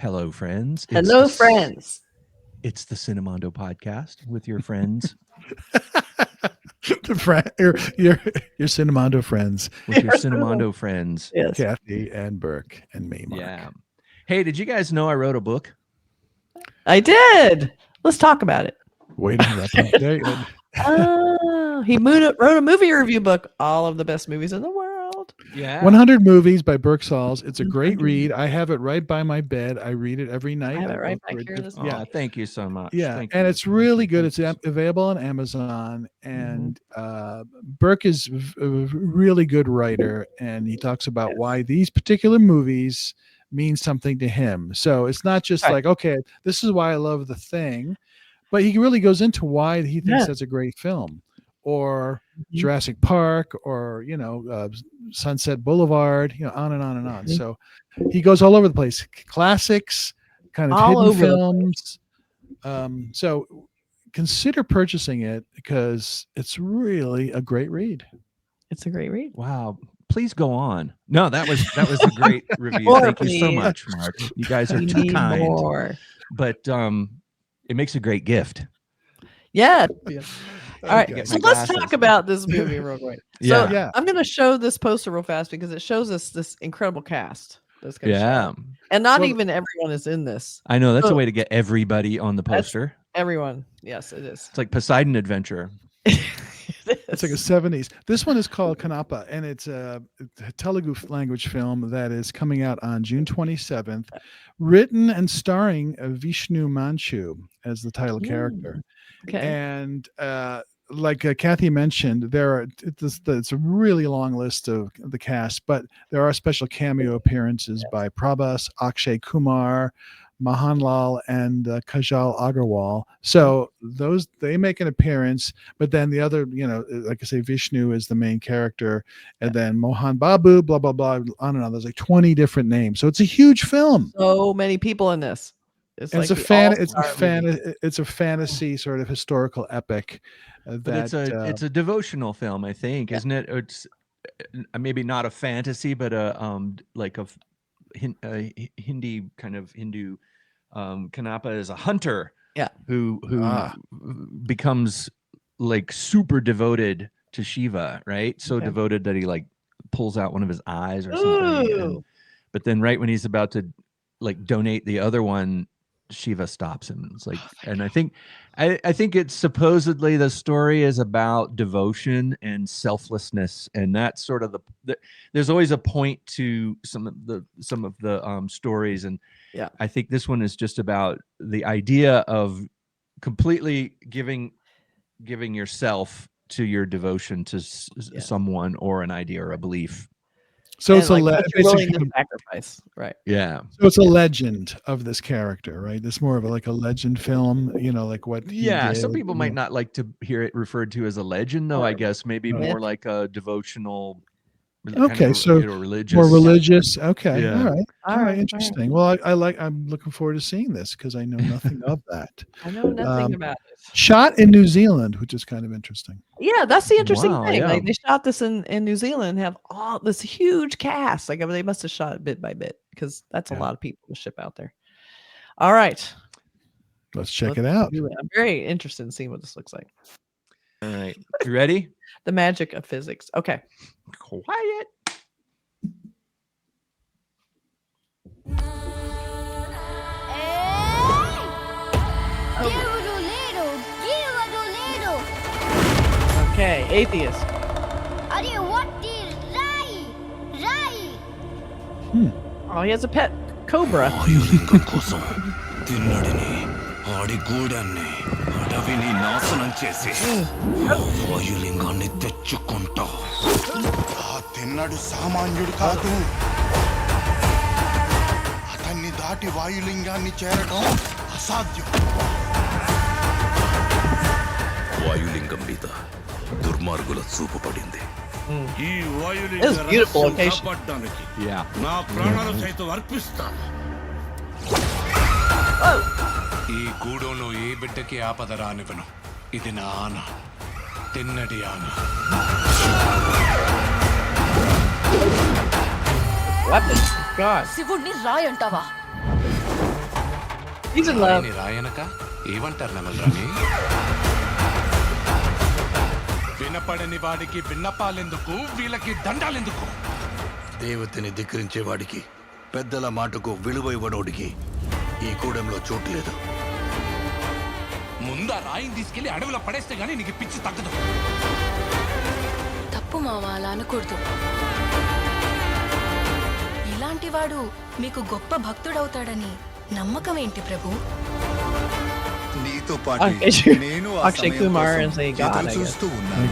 Hello, friends. Hello, friends. It's the Cinemondo podcast with your friends. your Cinemondo friends. With your Cinemondo friends. Yes. Kathy and Burk and me, Mark. Yeah. Hey, did you guys know I wrote a book? I did. Let's talk about it. Waiting for that. David. He wrote a movie review book, all of the best movies in the world. Yeah. 100 Movies by Burk Sauls. It's a great read. I have it right by my bed. I read it every night. I have it right back here. Yeah. Thank you so much. Yeah, Thank and you. it's really good. It's available on Amazon, and Burk is a really good writer, and he talks about why these particular movies mean something to him. So it's not just like, okay, this is why I love The Thing, but he really goes into why he thinks that's a great film, or Jurassic Park, or Sunset Boulevard, on and on and on. So he goes all over the place. Classics, kind of all hidden films. So consider purchasing it because it's really a great read. It's a great read. Wow. Please go on. No, that was a great review. Thank you so much, Mark. You guys are too kind. More. But it makes a great gift. Yeah. All right. Okay. So let's talk about this movie real quick. So Yeah. I'm going to show this poster real fast because it shows us this incredible cast. That's gonna show. Yeah. And not even everyone is in this. I know that's a way to get everybody on the poster. Everyone. Yes, it is. It's like Poseidon Adventure. It's like a 70s. This one is called Kannappa, and it's a Telugu language film that is coming out on June 27th, written and starring Vishnu Manchu as the title character. Okay. And like Kathy mentioned, it's a really long list of the cast, but there are special cameo appearances by Prabhas, Akshay Kumar, Mohanlal, and Kajal Aggarwal. So they make an appearance, but then the other, like I say, Vishnu is the main character, and then Mohan Babu, blah blah blah, on and on. There's like 20 different names, so it's a huge film. So many people in this. It's a fantasy sort of historical epic. But it's a devotional film, I think, isn't it? It's maybe not a fantasy, but like a Hindu kind of Hindu. Kannappa is a hunter, who becomes like super devoted to Shiva, right? So devoted that he like pulls out one of his eyes or something. But then, right when he's about to like donate the other one, Shiva stops him. It's like, I think it's supposedly the story is about devotion and selflessness, and that's sort of there's always a point to some of the stories, and I think this one is just about the idea of completely giving yourself to your devotion to someone or an idea or a belief. So it's willing to sacrifice, right? Yeah. So it's a legend of this character, right? It's more of a legend film, like what. Some people might not like to hear it referred to as a legend, though. I guess maybe more like a devotional. Okay, so religious. More religious. Okay, Yeah. all right, interesting. Well, I'm looking forward to seeing this because I know nothing of that. I know nothing about it. Shot in New Zealand, which is kind of interesting. Yeah, that's the interesting thing. Yeah. Like, they shot this in New Zealand, have all this huge cast. Like, they must have shot it bit by bit because that's a lot of people to ship out there. All right, let's check it out. I'm very interested in seeing what this looks like. All right, you ready? The magic of physics. Okay. Quiet. Okay, atheist. Oh, he has a pet cobra. Tinnadu సామాన్యుడు కాదు అతన్ని దాటి వాయులింగాన్ని చేరడం అసాధ్యం వాయులింగం మీద దుర్మార్గుల చూపు పడింది ఈ వాయులింగం కాపాడడానికి నా ప్రాణాలు సైతం అర్పిస్తాను ఈ గూడెంలో ఏ బిడ్డకి ఆపద రానివ్వను ఇది నా ఆన తిన్నటి ఆన Weapon. God. శివుణ్ణి రాయ్ అంటావా He's in love. రాయని రాయనక ఏమంటారు నమల్రాని వినపడని వాడికి విన్నపాలెందుకు వీళ్ళకి దండాలెందుకు దేవతని ధిక్కరించే వాడికి పెద్దల మాటకు విలువ ఇవ్వనోడికి ఈ కూడెంలో చోటు లేదు. ముందా రాయిని తీసుకెళ్లి అడవిలో పడేస్తే గానీ నీకు పిచ్చి తగ్గదు. తప్పు మామ, అలా అనకూడదు. ఇలాంటి వాడు మీకు గొప్ప భక్తుడవుతాడని నమ్మకం ఏంటి ప్రభు? నీతో పాటు నేను Akshay Kumar as a god, I guess. చూస్తూ ఉన్నాను.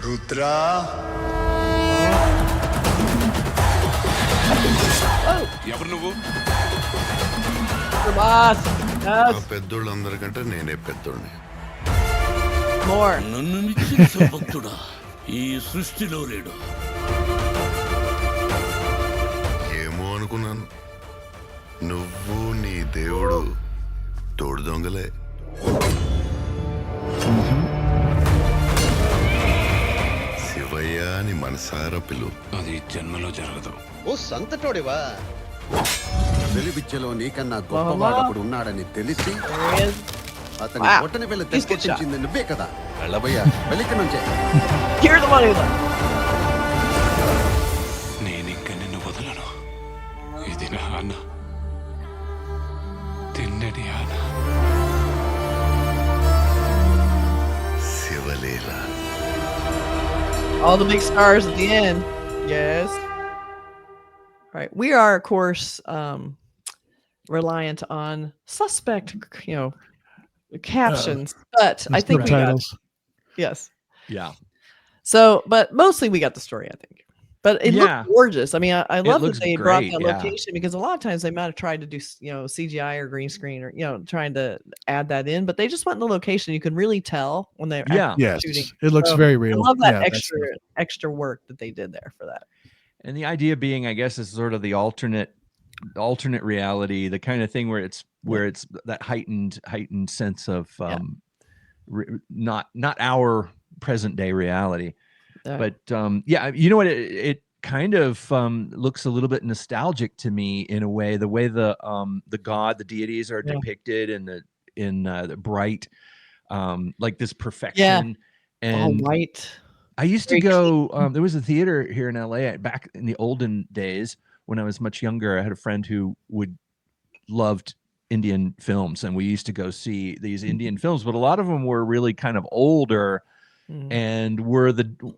రుద్రా ఎవరు నువ్వు? Prabhas. Yes. పెద్దోళ్ళందరికంటే నేనే పెద్దోళ్ళని. More. నన్ను మించిన భక్తుడా ఈ సృష్టిలో లేడు. ఏమో అనుకున్నాను, నువ్వు నీ దేవుడు తోడు దొంగలే. శివయ్య అని మనసారా పిలు. అది జన్మలో జరగదు. ఓ సంతటోడివా? వెలివిద్యలో నీకన్నా గొప్పవాడు ఒకడు ఉన్నాడని తెలిసి అతని ఒట్టని వెళ్ళి తెచ్చింది నువ్వే కదా. వెళ్ళబోయా, వెళ్ళిక నుంచే. Here's the money. నేనింక నిన్ను వదలను. ఇది నా అన్న, తిన్నడి అన్న. శివలీల. All the big stars at the end. Yes. Right. We are, of course, reliant on suspect, captions, but I think we got, subtitles. yes. Yeah. So, but mostly we got the story, I think. But it Yeah. looked gorgeous. I mean, I love that looks they brought great, that yeah. location, because a lot of times they might have tried to do, CGI or green screen, or trying to add that in, but they just went in the location. You can really tell when they're Yeah. Yes, shooting. it looks So, very real. I love that Yeah, that's extra work that they did there for that. And the idea being, I guess, is sort of the alternate reality, the kind of thing where it's that heightened sense of not our present day reality. But yeah, you know what, it kind of looks a little bit nostalgic to me in a way, the way the god, the deities are depicted in the bright, like this perfection. And all white. I used to go, there was a theater here in LA back in the olden days when I was much younger. I had a friend who loved Indian films, and we used to go see these Indian films, but a lot of them were really kind of older and were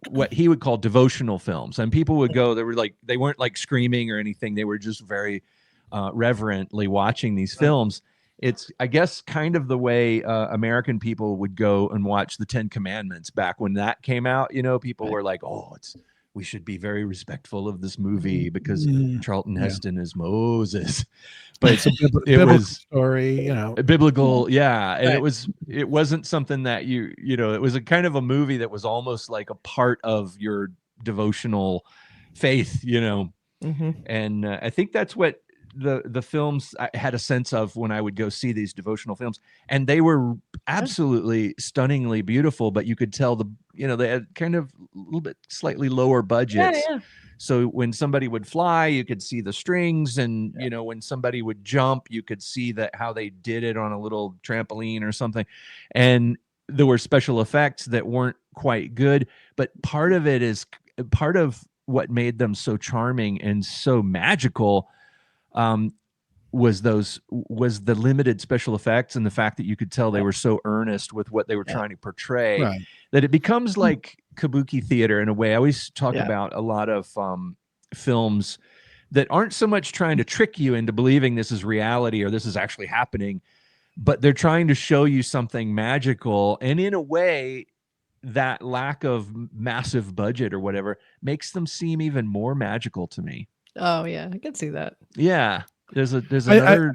what he would call devotional films. And people would go, they weren't like screaming or anything. They were just very reverently watching these films. It's, I guess, kind of the way American people would go and watch the 10 Commandments back when that came out. People were like, oh, we should be very respectful of this movie because Charlton Heston is Moses. But it's a it was story, biblical. Yeah. And Right. it wasn't something that it was a kind of a movie that was almost like a part of your devotional faith, and I think that's what the films I had a sense of when I would go see these devotional films, and they were absolutely stunningly beautiful, but you could tell they had kind of a little bit slightly lower budgets. Yeah. So when somebody would fly, you could see the strings, and when somebody would jump, you could see how they did it on a little trampoline or something. And there were special effects that weren't quite good, but part of what made them so charming and so magical was the limited special effects, and the fact that you could tell they were so earnest with what they were trying to portray, Right. that it becomes like kabuki theater in a way. I always talk about a lot of films that aren't so much trying to trick you into believing this is reality or this is actually happening, but they're trying to show you something magical. And in a way, that lack of massive budget or whatever makes them seem even more magical to me. Oh yeah, I can see that. Yeah, there's another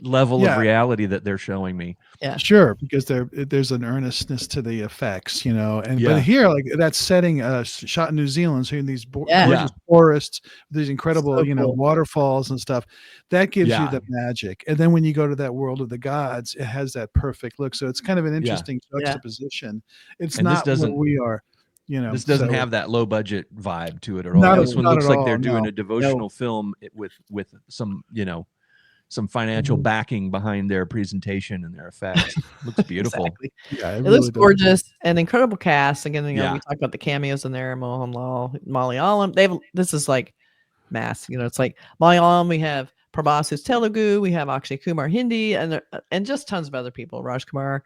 level of reality that they're showing me. Yeah, sure, because there's an earnestness to the effects, but here, like that setting, shot in New Zealand, so in these gorgeous forests, these incredible, So cool. waterfalls and stuff, that gives you Yeah. the magic. And then when you go to that world of the gods, it has that perfect look. So it's kind of an interesting juxtaposition. It's And this not where doesn't- we are. You know, This doesn't so have that low budget vibe to it at all. Not- This one not looks at like all, they're doing no. a devotional film with some, some financial Mhm. backing behind their presentation and their effects. Looks beautiful. Exactly. Yeah, It really looks does. gorgeous and incredible cast. Again, Yeah. we talked about the cameos in there. Mohanlal, Malayalam. This is like mass. It's like Malayalam. We have Prabhas who's Telugu. We have Akshay Kumar Hindi, and just tons of other people. Raj Kumar,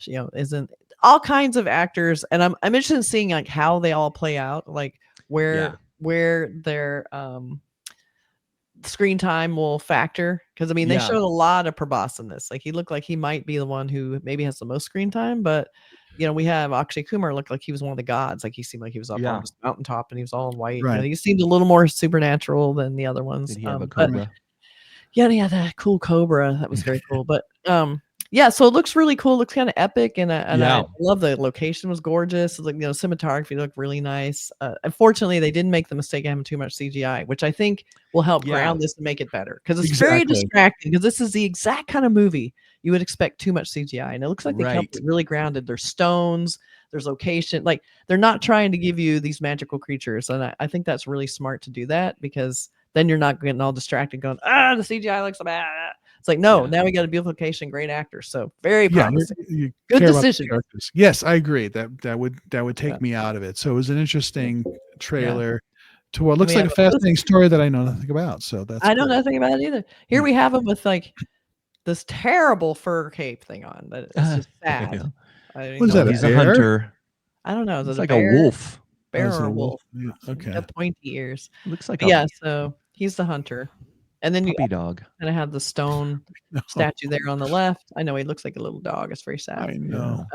isn't all kinds of actors. And I'm interested in seeing like how they all play out, like where their screen time will factor, because they Yeah. showed a lot of Prabhas in this. Like he looked like he might be the one who maybe has the most screen time, but we have Akshay Kumar looked like he was one of the gods. Like he seemed like he was up on this mountaintop and he was all in white. Right. He seemed a little more supernatural than the other ones. Did he have a but- cobra? yeah, that cool cobra. That was very cool. But yeah, so it looks really cool. Looks kind of epic, and I love the location was gorgeous. Like cinematography looked really nice. Unfortunately, they didn't make the mistake of having too much CGI, which I think will help ground this and make it better, because it's very distracting. Because this is the exact kind of movie you would expect too much CGI, and it looks like they kept it really grounded. There's stones, there's location, like they're not trying to give you these magical creatures, and I think that's really smart to do that, because then you're not getting all distracted going, the CGI looks so bad. It's like, no, now we got a beautiful location, great actors. So very promising. You Good care about the decision. characters. Yes, I agree. That would take me out of it. So it was an interesting trailer to what looks like a fascinating story that I know nothing about. So that's I know nothing about it either. Here we have him with like this terrible fur cape thing on. That it's just sad. What is that? He's a hunter. I don't know. Is It's it like a bear? a wolf. Bear or a wolf? Yeah, okay. Got pointy ears. Looks like But so he's the hunter. And then you puppy dog. kind of have the stone statue there on the left. I know he looks like a little dog. It's very sad. I know.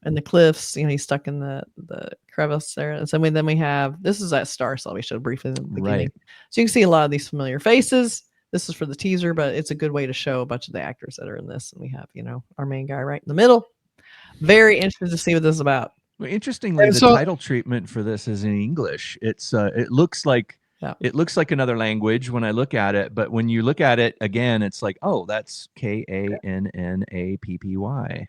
And the cliffs, he's stuck in the crevice there. And so then we have, this is that star cell we showed briefly in the beginning. So you can see a lot of these familiar faces. This is for the teaser, but it's a good way to show a bunch of the actors that are in this. And we have, our main guy right in the middle. Very interested to see what this is about. Well, interestingly, the title treatment for this is in English. It's it looks like another language when I look at it, but when you look at it again, it's like, oh, that's Kannappy.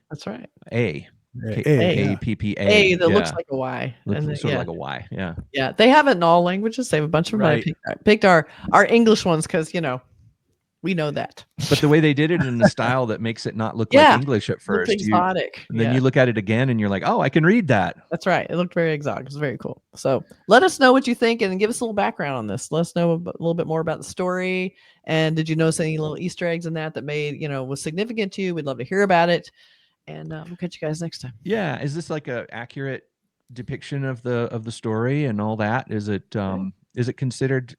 That's right. Appa. A that looks like a Y. Looks sort of like a Y. Yeah. Yeah. They have it in all languages. They have a bunch of them. Right. I picked our English ones because we know that. But the way they did it in the style that makes it not look like English at first. It looked exotic. And then you look at it again and you're like, oh, I can read that. That's right. It looked very exotic. It was very cool. So let us know what you think and give us a little background on this. Let us know a little bit more about the story. And did you notice any little Easter eggs in that made, was significant to you? We'd love to hear about it. And we'll catch you guys next time. Yeah. Is this like a accurate depiction of the story and all that? Is it considered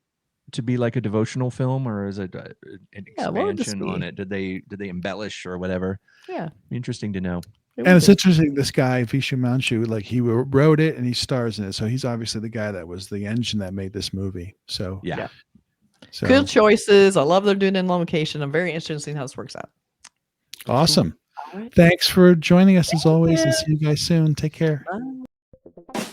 to be like a devotional film, or is it an expansion on it? Did they embellish or whatever? Yeah, interesting to know. And it's interesting, this guy Vishnu Manchu, like he wrote it and he stars in it, so he's obviously the guy that was the engine that made this movie. So yeah. So, good choices. I love they're doing it in location. I'm very interested in seeing how this works out. Awesome. All right. Thanks for joining us as always, and see you guys soon. Take care. Bye.